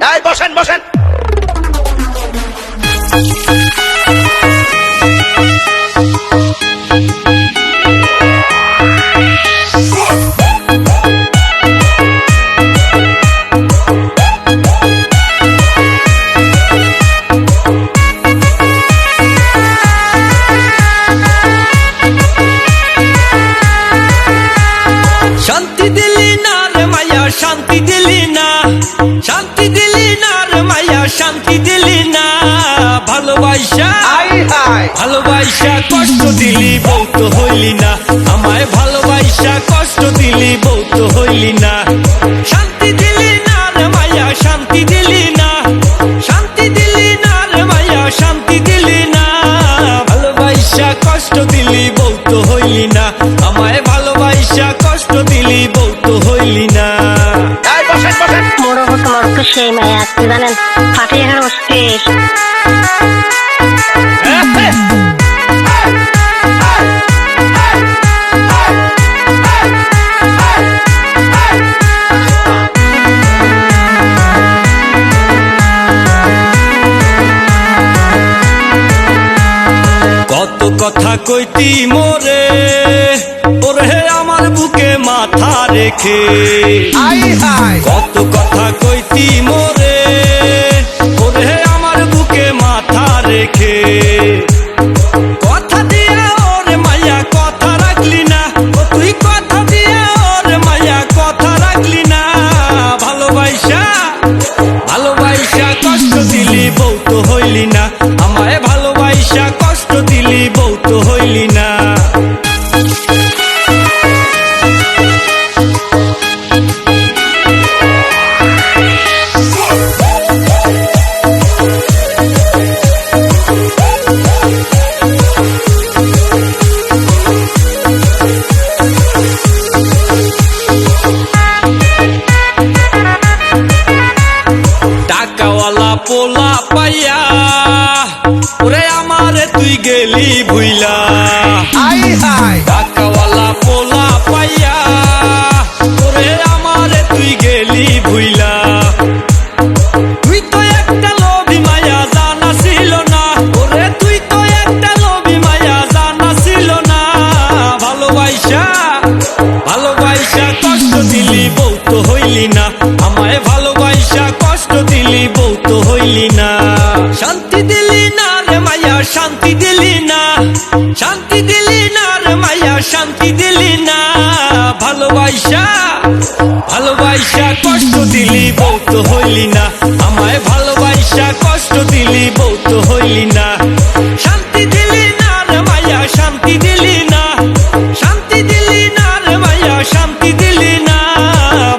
বসেন বসেন। শান্তি দিলি না রে মায়া, শান্তি দিলি না, শান্তি দিলি না রে মায়া, শান্তি দিলি না। ভালোবাসা ভালোবাসা কষ্ট দিলি বউ তো হইলি না, আমায় ভালোবাসা কষ্ট দিলি বউ তো হইলি না। শান্তি দিলি না রে মায়া, শান্তি দিলি না, শান্তি দিলি না রে মায়া, শান্তি দিলি না। ভালোবাসা কষ্ট দিলি বউ তো হইলি না, আমায় ভালোবাসা কষ্ট দিলি বউ তো হইলি না। মোর ওপর তোমার তো সেই মায়া, আপনি জানেন ফাটিয়ে এখানে বসছিস। কত কথা কইতি মোরে, ওরে আমার বুকে মাথা রেখে। কত কথা কইতি মোরে, ওরে আমার বুকে মাথা রেখে। কথা দিয়া ওরে মায়া কথা রাখলি না, ও তুই কথা দিয়া ওরে মায়া কথা রাখলি না। ভালোবাসা ভালোবাসা কষ্ট দিলি বউ তো হইলি না, আমায় ভালোবাসা কষ্ট দিলি বউ তো হইলি না। টাকাওয়ালা পোলা পাইয়া ওরে আমারে তুই গেলি ভুইলা। টাকাওয়ালা পোলা পাইয়া ওরে আমারে তুই গেলি ভুইলা। তুই তো একটা লোভী মায়া, জানা ছিল না, ওরে তুই তো একটা লোভী মায়া, জানা ছিল না। ভালোবাসা ভালোবাসা কষ্ট দিলি বউ তো হইলি না, আমায় ভালোবাসা কষ্ট দিলি বউ তো হইলি না। শান্তি দিলি না রে মায়া, শান্তি দিলি না, শান্তি দিলি না রে মায়া, শান্তি দিলি না। ভালোবাসা ভালোবাসা কষ্ট দিলি বউ তো হইলি না, আমায় ভালোবাসা কষ্ট দিলি বউ তো হইলি না। শান্তি দিলি না রে মায়া, শান্তি দিলি না, শান্তি দিলি না রে মায়া, শান্তি দিলি না।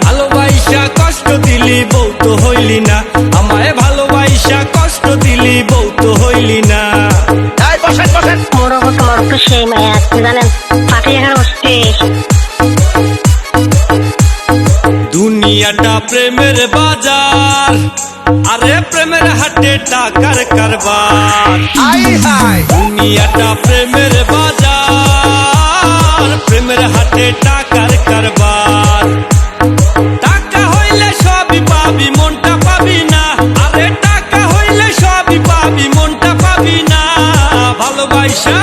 ভালোবাসা কষ্ট দিলি বউ তো হইলি না, আমায় ভালোবাসা কষ্ট দিলি বউ তো হইলি না। মোর ওপর তোমার তো সেই মায়া, আপনি জানেন ফাটিয়ে এখানে বসছিস। দুনিয়াটা প্রেমের বাজার, আরে প্রেমের হাটে টাকার কারবার। দুনিয়াটা প্রেমের বাজার, প্রেমের হাটে টাকার কারবার। টাকা হইলে সবই পাবি, মনটা পাবি না, আরে টাকা হইলে সবই পাবি, মনটা পাবি না। ভালোবাসা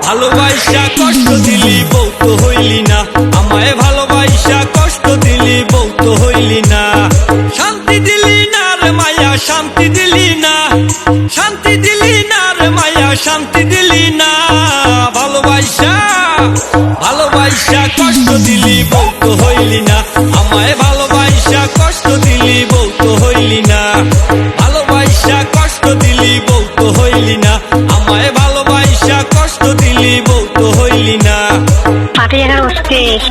ভালোবাসা কষ্ট দিলি বউ তো হইলি না, আমায় ভালোবাসা কষ্ট দিলি বউ তো হইলি না। শান্তি দিলি না রে মায়া, শান্তি দিলি না, শান্তি দিলি না রে মায়া, শান্তি দিলি না। ভালোবাসা ভালোবাসা কষ্ট দিলি বউ তো হইলি না, আমায় ভালোবাসা কষ্ট দিলি বউ তো হইলি না। ভালোবাসা কষ্ট দিলি বউ তো হইলি না, আমায় ভালোবাসা কষ্ট দিলি বউ তো হইলি না। ফাটিয়ে এখানে বসছিস।